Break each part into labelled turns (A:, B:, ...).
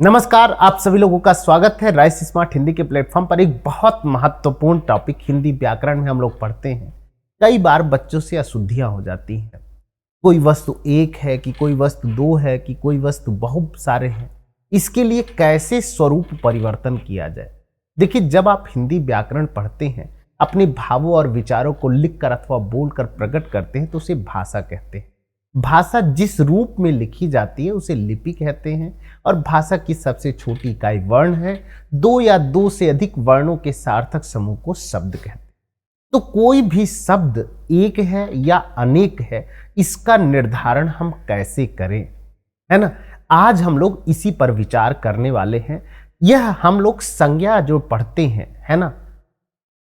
A: नमस्कार, आप सभी लोगों का स्वागत है राइस स्मार्ट हिंदी के प्लेटफॉर्म पर। एक बहुत महत्वपूर्ण टॉपिक हिंदी व्याकरण में हम लोग पढ़ते हैं। कई बार बच्चों से अशुद्धियां हो जाती हैं। कोई वस्तु एक है कि कोई वस्तु दो है कि कोई वस्तु बहुत सारे हैं। इसके लिए कैसे स्वरूप परिवर्तन किया जाए। देखिए, जब आप हिंदी व्याकरण पढ़ते हैं, अपने भावों और विचारों को लिखकर अथवा बोलकर प्रकट करते हैं तो उसे भाषा कहते हैं। भाषा जिस रूप में लिखी जाती है उसे लिपि कहते हैं और भाषा की सबसे छोटी इकाई वर्ण है। दो या दो से अधिक वर्णों के सार्थक समूह को शब्द कहते हैं। तो कोई भी शब्द एक है या अनेक है, इसका निर्धारण हम कैसे करें, है ना। आज हम लोग इसी पर विचार करने वाले हैं। यह हम लोग संज्ञा जो पढ़ते हैं, है ना,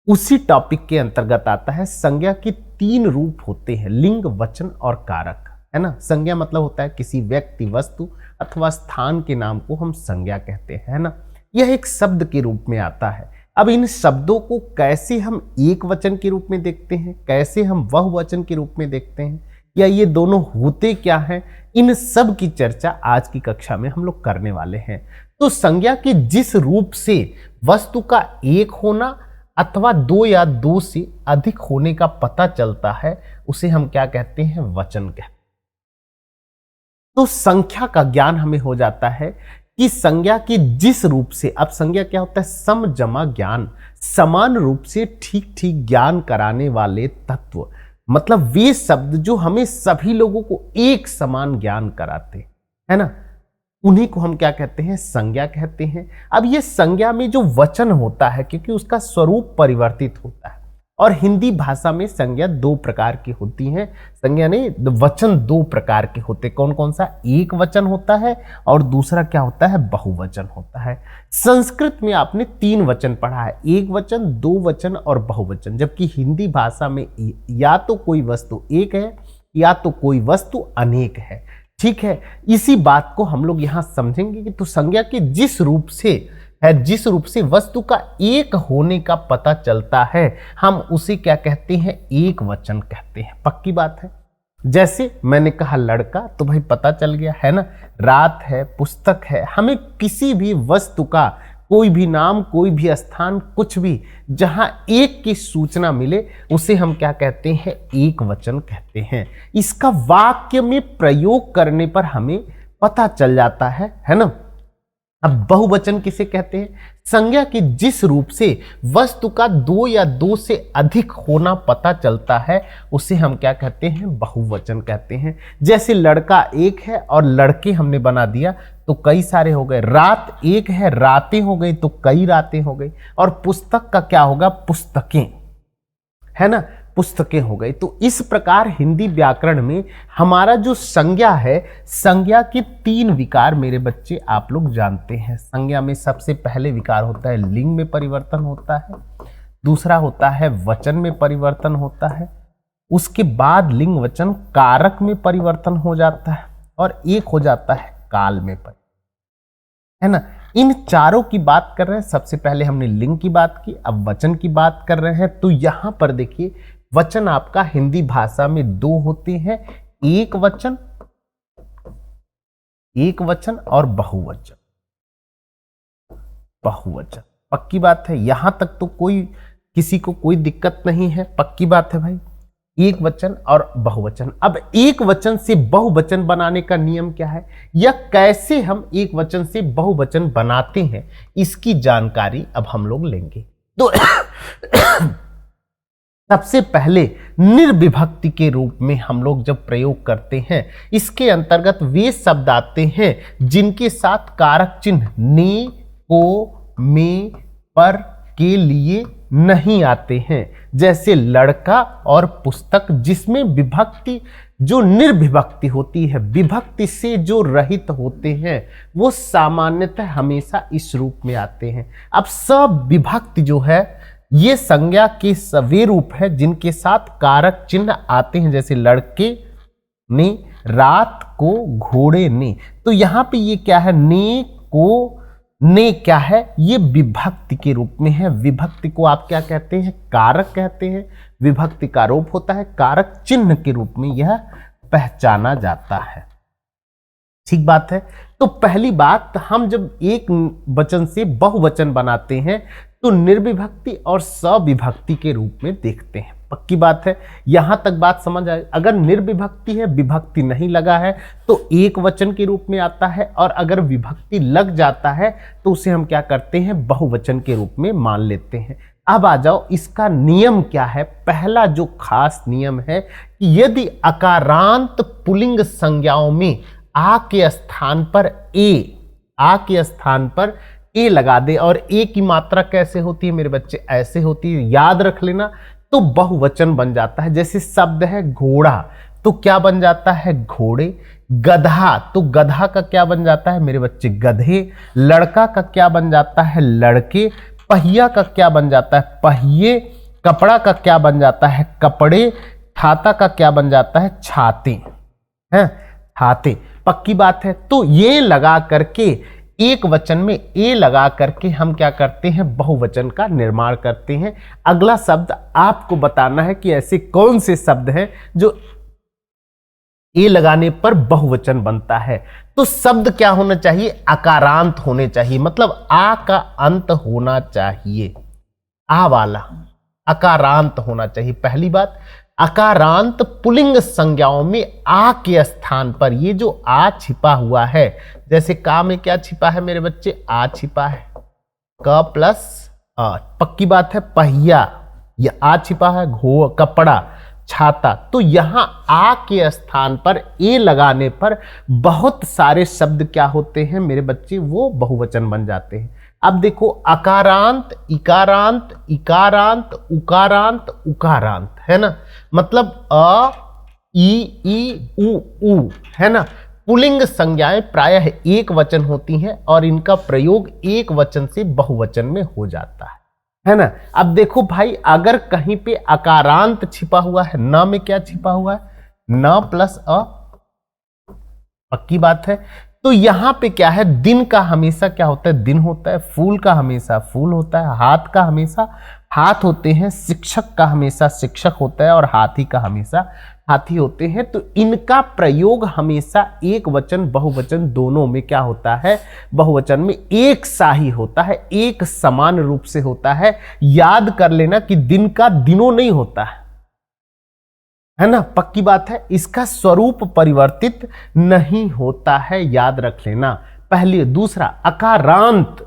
A: उसी टॉपिक के अंतर्गत आता है। संज्ञा के तीन रूप होते हैं, लिंग, वचन और कारक, है ना। संज्ञा मतलब होता है किसी व्यक्ति, वस्तु अथवा स्थान के नाम को हम संज्ञा कहते हैं, है ना। यह एक शब्द के रूप में आता है। अब इन शब्दों को कैसे हम एक वचन के रूप में देखते हैं, कैसे हम बहुवचन के रूप में देखते हैं, या ये दोनों होते क्या हैं, इन सब की चर्चा आज की कक्षा में हम लोग करने वाले हैं। तो संज्ञा के जिस रूप से वस्तु का एक होना अथवा दो या दो से अधिक होने का पता चलता है, उसे हम क्या कहते हैं, वचन कहते हैं। तो संख्या का ज्ञान हमें हो जाता है कि संज्ञा के जिस रूप से, अब संज्ञा क्या होता है, सम जमा ज्ञान, समान रूप से ठीक ठीक ज्ञान कराने वाले तत्व, मतलब वे शब्द जो हमें सभी लोगों को एक समान ज्ञान कराते, है ना, उन्हीं को हम क्या कहते हैं, संज्ञा कहते हैं। अब ये संज्ञा में जो वचन होता है, क्योंकि उसका स्वरूप परिवर्तित होता है, और हिंदी भाषा में संज्ञा दो प्रकार की होती हैं। संज्ञा नहीं, वचन दो प्रकार के होते। कौन कौन सा? एक वचन होता है और दूसरा क्या होता है, बहुवचन होता है। संस्कृत में आपने तीन वचन पढ़ा है, एक वचन, दो वचन और बहुवचन। जबकि हिंदी भाषा में या तो कोई वस्तु एक है या तो कोई वस्तु अनेक है। ठीक है, इसी बात को हम लोग यहां समझेंगे कि तो संज्ञा के जिस रूप से वस्तु का एक होने का पता चलता है, हम उसे क्या कहते हैं, एक वचन कहते हैं। पक्की बात है। जैसे मैंने कहा लड़का, तो भाई पता चल गया, है ना। रात है, पुस्तक है, हमें किसी भी वस्तु का कोई भी नाम, कोई भी स्थान, कुछ भी जहां एक की सूचना मिले उसे हम क्या कहते हैं, एक वचन कहते हैं। इसका वाक्य में प्रयोग करने पर हमें पता चल जाता है ना। अब बहुवचन किसे कहते हैं? संज्ञा के जिस रूप से वस्तु का दो या दो से अधिक होना पता चलता है उसे हम क्या कहते हैं, बहुवचन कहते हैं। जैसे लड़का एक है और लड़के हमने बना दिया तो कई सारे हो गए। रात एक है, रातें हो गई तो कई रातें हो गई। और पुस्तक का क्या होगा, पुस्तकें, है ना, पुस्तकें हो गई। तो इस प्रकार हिंदी व्याकरण में हमारा जो संज्ञा है, संज्ञा के तीन विकार मेरे बच्चे आप लोग जानते हैं। संज्ञा में सबसे पहले विकार होता है लिंग में परिवर्तन होता है, दूसरा होता है वचन में परिवर्तन होता है, उसके बाद लिंग वचन कारक में परिवर्तन हो जाता है, और एक हो जाता है काल में परिवर्तन, है ना। इन चारों की बात कर रहे हैं। सबसे पहले हमने लिंग की बात की, अब वचन की बात कर रहे हैं। तो यहां पर देखिए, वचन आपका हिंदी भाषा में दो होते हैं, एक वचन और बहुवचन। पक्की बात है, यहां तक तो किसी को कोई दिक्कत नहीं है। पक्की बात है भाई, एक वचन और बहुवचन। अब एक वचन से बहुवचन बनाने का नियम क्या है, या कैसे हम एक वचन से बहुवचन बनाते हैं, इसकी जानकारी अब हम लोग लेंगे। तो सबसे पहले निर्विभक्ति के रूप में हम लोग जब प्रयोग करते हैं, इसके अंतर्गत वे शब्द आते हैं जिनके साथ कारक चिन्ह ने, को, में, पर के लिए नहीं आते हैं। जैसे लड़का और पुस्तक, जिसमें विभक्ति जो निर्विभक्ति होती है, विभक्ति से जो रहित होते हैं, वो सामान्यतः हमेशा इस रूप में आते हैं। अब सब विभक्ति जो है, ये संज्ञा के वे रूप है जिनके साथ कारक चिन्ह आते हैं। जैसे लड़के ने, रात को, घोड़े ने। तो यहां पे ये क्या है, ने, को, ने क्या है, ये विभक्ति के रूप में है। विभक्ति को आप क्या कहते हैं, कारक कहते हैं। विभक्ति का रूप होता है, कारक चिन्ह के रूप में यह पहचाना जाता है। ठीक बात है। तो पहली बात, हम जब एक वचन से बहुवचन बनाते हैं तो निर्विभक्ति और सविभक्ति के रूप में देखते हैं। पक्की बात है, यहां तक बात समझ आए। अगर निर्विभक्ति है, विभक्ति नहीं लगा है, तो एक वचन के रूप में आता है, और अगर विभक्ति लग जाता है तो उसे हम क्या करते हैं, बहुवचन के रूप में मान लेते हैं। अब आ जाओ, इसका नियम क्या है। पहला जो खास नियम है कि यदि अकारांत पुल्लिंग संज्ञाओं में आ के स्थान पर ए लगा दे, और ए की मात्रा कैसे होती है मेरे बच्चे, ऐसे होती है, याद रख लेना, तो बहुवचन बन जाता है। जैसे शब्द है घोड़ा, तो क्या बन जाता है, घोड़े। गधा, तो गधा का क्या बन जाता है मेरे बच्चे, गधे। लड़का का क्या बन जाता है, लड़के। पहिया का क्या बन जाता है, पहिए। कपड़ा का क्या बन जाता है, कपड़े। छाता का क्या बन जाता है, छाते हैं, छाते। पक्की बात है। तो ये लगा करके, एक वचन में ए लगा करके हम क्या करते हैं, बहुवचन का निर्माण करते हैं। अगला शब्द आपको बताना है कि ऐसे कौन से शब्द हैं जो ए लगाने पर बहुवचन बनता है। तो शब्द क्या होना चाहिए, अकारांत होने चाहिए, मतलब आ का अंत होना चाहिए, आ वाला अकारांत होना चाहिए। पहली बात, अकारांत पुल्लिंग संज्ञाओं में आ के स्थान पर ये जो आ छिपा हुआ है, जैसे का में क्या छिपा है मेरे बच्चे, आ छिपा है, क प्लस आ। पक्की बात है, पहिया, ये आ छिपा है, घो, कपड़ा, छाता। तो यहां आ के स्थान पर ए लगाने पर बहुत सारे शब्द क्या होते हैं मेरे बच्चे, वो बहुवचन बन जाते हैं। अब देखो, अकारांत, इकारांत, इकारांत, उकारांत, उकारांत, है ना, मतलब अ, ई, उ, है ना। पुल्लिंग संज्ञाएं प्रायः एक वचन होती हैं और इनका प्रयोग एक वचन से बहुवचन में हो जाता है ना। अब देखो भाई, अगर कहीं पे अकारांत छिपा हुआ है, न में क्या छिपा हुआ है, न प्लस अ, पक्की बात है। तो यहां पे क्या है, दिन का हमेशा क्या होता है, दिन होता है। फूल का हमेशा फूल होता है। हाथ का हमेशा हाथ होते हैं। शिक्षक का हमेशा शिक्षक होता है, और हाथी का हमेशा हाथी होते हैं। तो इनका प्रयोग हमेशा एक वचन बहुवचन दोनों में क्या होता है, बहुवचन में एक सा ही होता है, एक समान रूप से होता है। याद कर लेना कि दिन का दिनों नहीं होता है ना, पक्की बात है। इसका स्वरूप परिवर्तित नहीं होता है, याद रख लेना। पहले, दूसरा, अकारांत,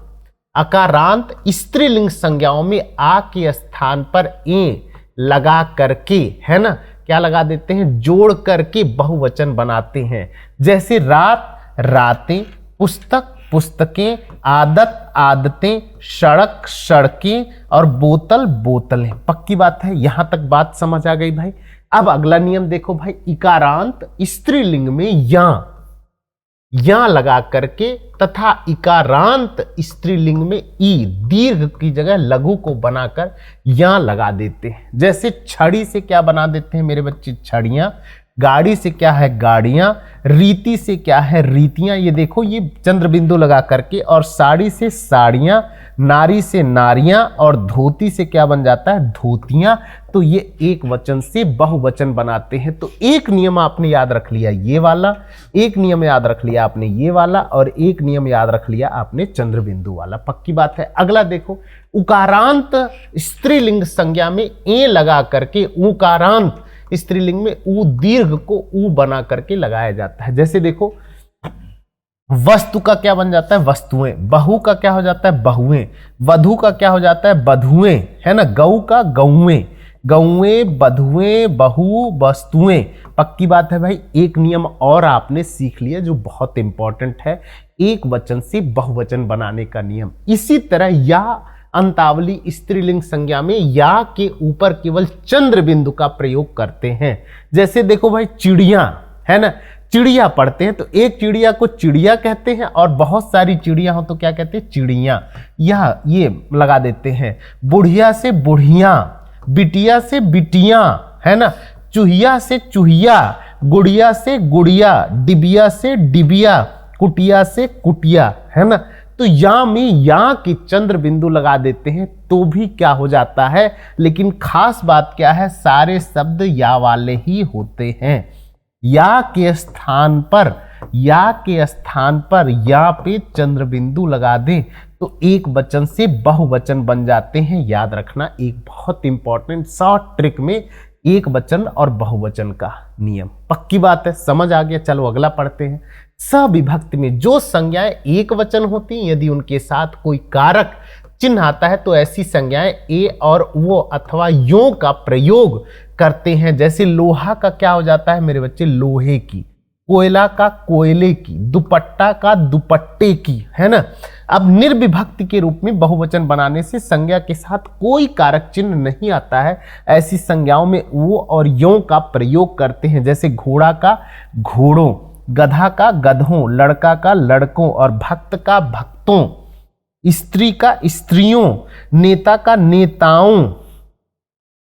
A: अकारांत स्त्रीलिंग संज्ञाओं में आ के स्थान पर ए लगा करके, है ना, क्या लगा देते हैं, जोड़ करके बहुवचन बनाते हैं। जैसे रात, रातें, पुस्तक, पुस्तकें, आदत, आदतें, सड़क, सड़कें, और बोतल, बोतलें। पक्की बात है, यहां तक बात समझ आ गई भाई। अब अगला नियम देखो भाई, इकारांत स्त्रीलिंग में या लगा करके, तथा इकारांत स्त्रीलिंग में ई, दीर्घ की जगह लघु को बनाकर या लगा देते हैं। जैसे छड़ी से क्या बना देते हैं मेरे बच्चे, छड़ियां। गाड़ी से क्या है, गाड़ियां। रीति से क्या है, रीतियां। ये देखो, ये चंद्र बिंदु लगा करके। और साड़ी से साड़ियां, नारी से नारियां, और धोती से क्या बन जाता है, धोतियां। तो ये एक वचन से बहुवचन बनाते हैं। तो एक नियम आपने याद रख लिया ये वाला, एक नियम याद रख लिया आपने ये वाला, और एक नियम याद रख लिया आपने चंद्र बिंदु वाला। पक्की बात है। अगला देखो, उकारांत स्त्रीलिंग संज्ञा में ए लगा करके, उकारांत स्त्रीलिंग में ऊ दीर्घ को ऊ बना करके लगाया जाता है। जैसे देखो, वस्तु का क्या बन जाता है, वस्तुएं। बहू का क्या हो जाता है, बहुएं। वधु का क्या हो जाता है, बधुएं, है ना। गऊ का गौएं, गौएं, बधुएं, बहू, वस्तुएं। पक्की बात है भाई। एक नियम और आपने सीख लिया जो बहुत इंपॉर्टेंट है, एक वचन से बहुवचन बनाने का नियम। इसी तरह या अंतावली स्त्रीलिंग संज्ञा में या के ऊपर केवल चंद्र बिंदु का प्रयोग करते हैं। जैसे देखो भाई, चिड़िया, है ना, चिड़िया पढ़ते हैं तो एक चिड़िया को चिड़िया कहते हैं, और बहुत सारी चिड़िया हो तो क्या कहते हैं, चिड़िया। यह ये लगा देते हैं। बुढ़िया से बुढ़िया, बिटिया से बिटिया, है ना, चूहिया से चूहिया, गुड़िया से गुड़िया, डिबिया से डिबिया, कुटिया से कुटिया, है ना। तो या में या की चंद्र बिंदु लगा देते हैं तो भी क्या हो जाता है, लेकिन खास बात क्या है, सारे शब्द या वाले ही होते हैं। या के स्थान पर या के स्थान पर या पे चंद्र बिंदु लगा दें तो एक वचन से बहुवचन बन जाते हैं। याद रखना, एक बहुत इंपॉर्टेंट शॉर्ट ट्रिक में एक वचन और बहुवचन का नियम। पक्की बात है, समझ आ गया। चलो अगला पढ़ते हैं। सविभक्ति में जो संज्ञाएं एक वचन होती हैं, यदि उनके साथ कोई कारक चिन्ह आता है तो ऐसी संज्ञाएं ए और वो अथवा यो का प्रयोग करते हैं। जैसे लोहा का क्या हो जाता है मेरे बच्चे, लोहे की, कोयला का कोयले की, दुपट्टा का दुपट्टे की, है ना। अब निर्विभक्ति के रूप में बहुवचन बनाने से संज्ञा के साथ कोई कारक चिन्ह नहीं आता है, ऐसी संज्ञाओं में वो और यो का प्रयोग करते हैं। जैसे घोड़ा का घोड़ों, गधा का गधों, लड़का का लड़कों और भक्त का भक्तों, स्त्री का स्त्रियों, नेता का नेताओं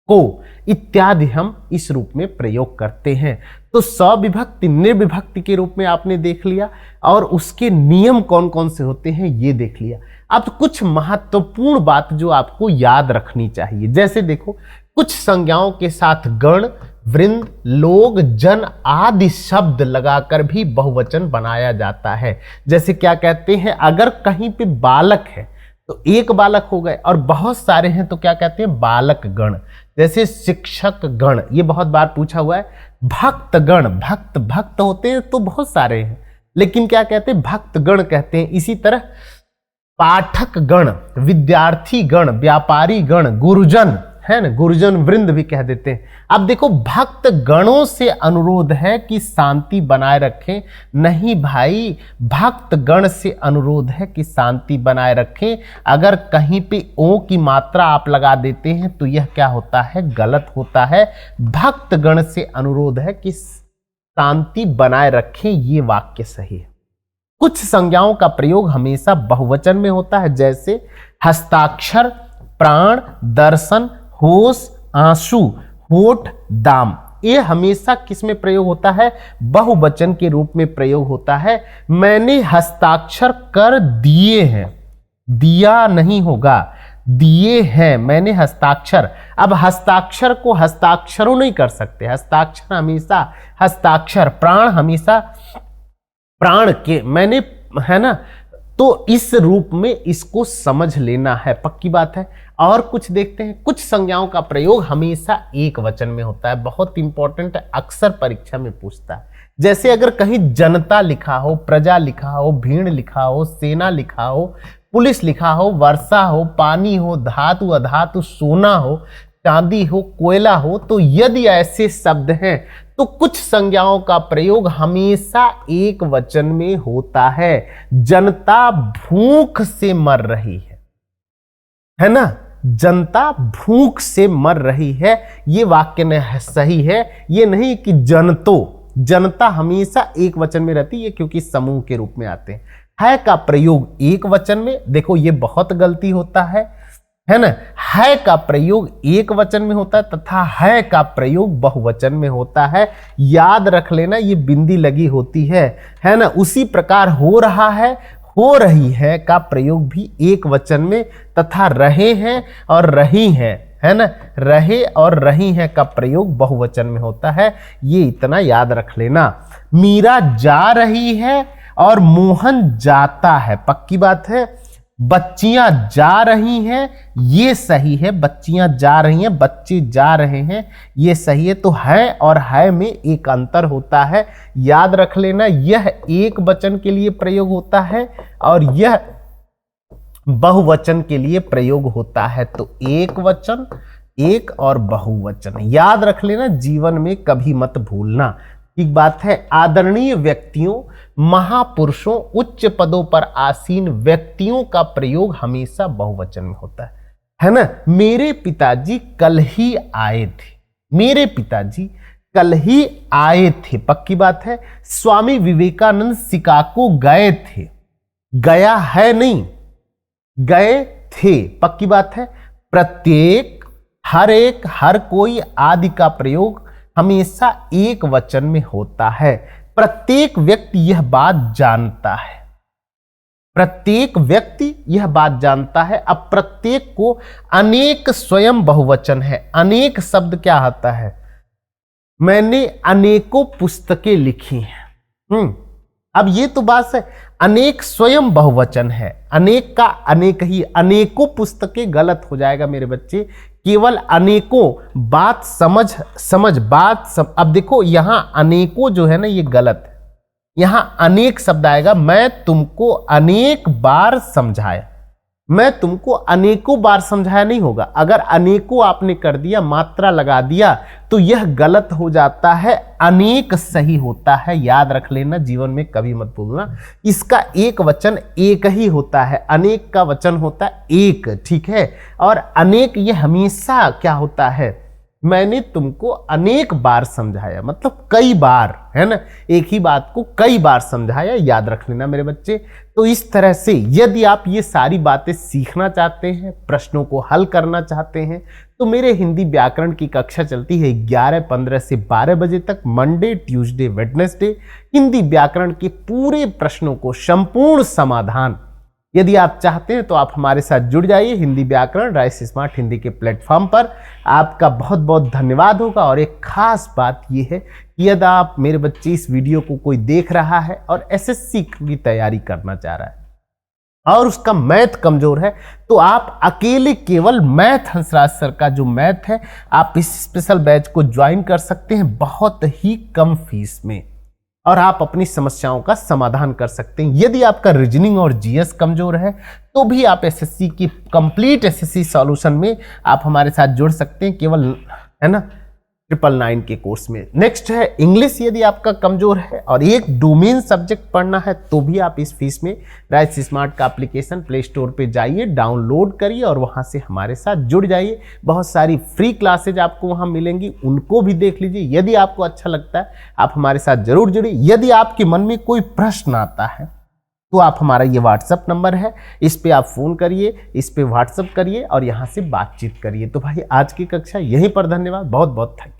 A: को इत्यादि हम इस रूप में प्रयोग करते हैं। तो सविभक्ति निर्विभक्ति के रूप में आपने देख लिया और उसके नियम कौन कौन से होते हैं ये देख लिया। अब कुछ महत्वपूर्ण बात जो आपको याद रखनी चाहिए, जैसे देखो कुछ संज्ञाओं के साथ गण, वृंद, लोग, जन आदि शब्द लगाकर भी बहुवचन बनाया जाता है। जैसे क्या कहते हैं, अगर कहीं पे बालक है तो एक बालक हो गए और बहुत सारे हैं तो क्या कहते हैं, बालक गण। जैसे शिक्षक गण, ये बहुत बार पूछा हुआ है। भक्त गण, भक्त भक्त होते हैं तो बहुत सारे हैं, लेकिन क्या कहते हैं, भक्त गण कहते हैं। इसी तरह पाठक गण, विद्यार्थी गण, व्यापारी गण, गुरुजन, है ना, गुरुजन वृंद भी कह देते हैं। अब देखो भक्त गणों से अनुरोध है कि शांति बनाए रखें, नहीं भाई, भक्त गण से अनुरोध है कि शांति बनाए रखें। अगर कहीं पे ओ की मात्रा आप लगा देते हैं तो यह क्या होता है, गलत होता है। भक्त गण से अनुरोध है कि शांति बनाए रखें, ये वाक्य सही है। कुछ संज्ञाओं का प्रयोग हमेशा बहुवचन में होता है, जैसे हस्ताक्षर, प्राण, दर्शन, होश, आंसू, होठ, दाम। ये हमेशा किस में प्रयोग होता है, बहुवचन के रूप में प्रयोग होता है। मैंने हस्ताक्षर कर दिए हैं, दिया नहीं होगा, दिए हैं, मैंने हस्ताक्षर। अब हस्ताक्षर को हस्ताक्षरों नहीं कर सकते, हस्ताक्षर हमेशा हस्ताक्षर, प्राण हमेशा प्राण के, मैंने, है ना। तो इस रूप में इसको समझ लेना है, पक्की बात है। और कुछ देखते हैं, कुछ संज्ञाओं का प्रयोग हमेशा एक वचन में होता है, बहुत इंपॉर्टेंट है, अक्सर परीक्षा में पूछता है। जैसे अगर कहीं जनता लिखा हो, प्रजा लिखा हो, भीड़ लिखा हो, सेना लिखा हो, पुलिस लिखा हो, वर्षा हो, पानी हो, धातु अधातु, सोना हो, चांदी हो, कोयला हो, तो यदि ऐसे शब्द हैं तो कुछ संज्ञाओं का प्रयोग हमेशा एक वचन में होता है। जनता भूख से मर रही है ना, जनता भूख से मर रही है, ये वाक्य ने सही है। ये नहीं कि जनता हमेशा एक वचन में रहती है क्योंकि समूह के रूप में आते हैं। है का प्रयोग एक वचन में, देखो ये बहुत गलती होता है ना। है का प्रयोग एक वचन में होता है तथा है का प्रयोग बहुवचन में होता है। याद रख लेना, ये बिंदी लगी होती है ना। उसी प्रकार हो रहा है, हो रही है का प्रयोग भी एक वचन में तथा रहे हैं और रही हैं, है ना, रहे और रही हैं का प्रयोग बहुवचन में होता है। ये इतना याद रख लेना। मीरा जा रही है और मोहन जाता है, पक्की बात है। बच्चियां जा रही हैं, ये सही है, बच्चियां जा रही हैं, बच्चे जा रहे हैं, ये सही है। तो है और है में एक अंतर होता है, याद रख लेना। यह एक वचन के लिए प्रयोग होता है और यह बहुवचन के लिए प्रयोग होता है। तो एक वचन, एक और बहुवचन याद रख लेना, जीवन में कभी मत भूलना। एक बात है, आदरणीय व्यक्तियों, महापुरुषों, उच्च पदों पर आसीन व्यक्तियों का प्रयोग हमेशा बहुवचन में होता है ना। मेरे पिताजी कल ही आए थे, मेरे पिताजी कल ही आए थे, पक्की बात है। स्वामी विवेकानंद शिकागो गए थे, गया है नहीं, गए थे, पक्की बात है। प्रत्येक, हर एक, हर कोई आदि का प्रयोग हमेशा एक वचन में होता है। प्रत्येक व्यक्ति यह बात जानता है, प्रत्येक व्यक्ति यह बात जानता है। अब प्रत्येक को अनेक स्वयं बहुवचन है। अनेक शब्द क्या आता है, मैंने अनेकों पुस्तकें लिखी हैं। अब ये तो बात है, अनेक स्वयं बहुवचन है, अनेक का अनेक ही, अनेकों पुस्तकें गलत हो जाएगा मेरे बच्चे, केवल अनेकों, बात समझ अब देखो यहां अनेकों जो है ना ये गलत है, यहां अनेक शब्द आएगा, मैं तुमको अनेक बार समझाया, मैं तुमको अनेकों बार समझाया नहीं होगा। अगर अनेकों आपने कर दिया, मात्रा लगा दिया, तो यह गलत हो जाता है, अनेक सही होता है, याद रख लेना, जीवन में कभी मत भूलना। इसका एक वचन एक ही होता है, अनेक का वचन होता है एक, ठीक है। और अनेक ये हमेशा क्या होता है, मैंने तुमको अनेक बार समझाया, मतलब कई बार, है ना, एक ही बात को कई बार समझाया, याद रख लेना मेरे बच्चे। तो इस तरह से यदि आप ये सारी बातें सीखना चाहते हैं, प्रश्नों को हल करना चाहते हैं, तो मेरे हिंदी व्याकरण की कक्षा चलती है 11:15 से 12 बजे तक, मंडे, ट्यूसडे, वेडनेसडे। हिंदी व्याकरण के पूरे प्रश्नों को संपूर्ण समाधान यदि आप चाहते हैं तो आप हमारे साथ जुड़ जाइए हिंदी व्याकरण राइस स्मार्ट हिंदी के प्लेटफॉर्म पर। आपका बहुत बहुत धन्यवाद होगा। और एक खास बात यह है कि यदि आप मेरे बच्चे इस वीडियो को कोई देख रहा है और एसएससी की तैयारी करना चाह रहा है और उसका मैथ कमजोर है, तो आप अकेले केवल मैथ हंसराज सर का जो मैथ है, आप इस स्पेशल बैच को ज्वाइन कर सकते हैं बहुत ही कम फीस में, और आप अपनी समस्याओं का समाधान कर सकते हैं। यदि आपका रीजनिंग और जीएस कमजोर है तो भी आप एसएससी की कंप्लीट एसएससी सॉल्यूशन में आप हमारे साथ जुड़ सकते हैं, केवल, है ना, 999 के कोर्स में। नेक्स्ट है इंग्लिश, यदि आपका कमजोर है और एक डोमेन सब्जेक्ट पढ़ना है तो भी आप इस फीस में राइस स्मार्ट का एप्लीकेशन प्ले स्टोर पे जाइए, डाउनलोड करिए और वहां से हमारे साथ जुड़ जाइए। बहुत सारी फ्री क्लासेज आपको वहां मिलेंगी, उनको भी देख लीजिए। यदि आपको अच्छा लगता है आप हमारे साथ जरूर जुड़िए। यदि आपके मन में कोई प्रश्न आता है तो आप, हमारा ये व्हाट्सअप नंबर है, इस पे आप फोन करिए, इस पे व्हाट्सअप करिए और यहाँ से बातचीत करिए। तो भाई आज की कक्षा यहीं पर, धन्यवाद, बहुत बहुत थैंक यू।